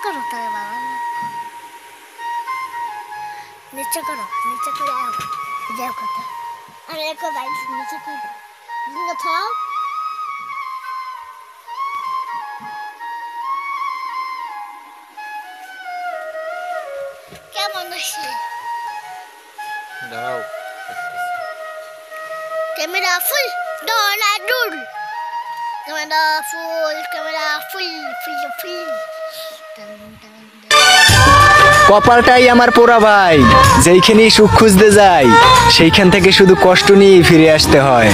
करो तारे बाबा नीचे करो आओ जाओ करता अरे एक बाइक नीचे करो जिंगा था क्या मनुष्य दाओ कैमरा फुल डोला डूल कैमरा फुल কপালটাই আমার পোড়া ভাই, যেইখানেই সুখ খুঁজতে যাই সেইখান থেকে শুধু কষ্ট নিয়েই ফিরে আসতে হয়।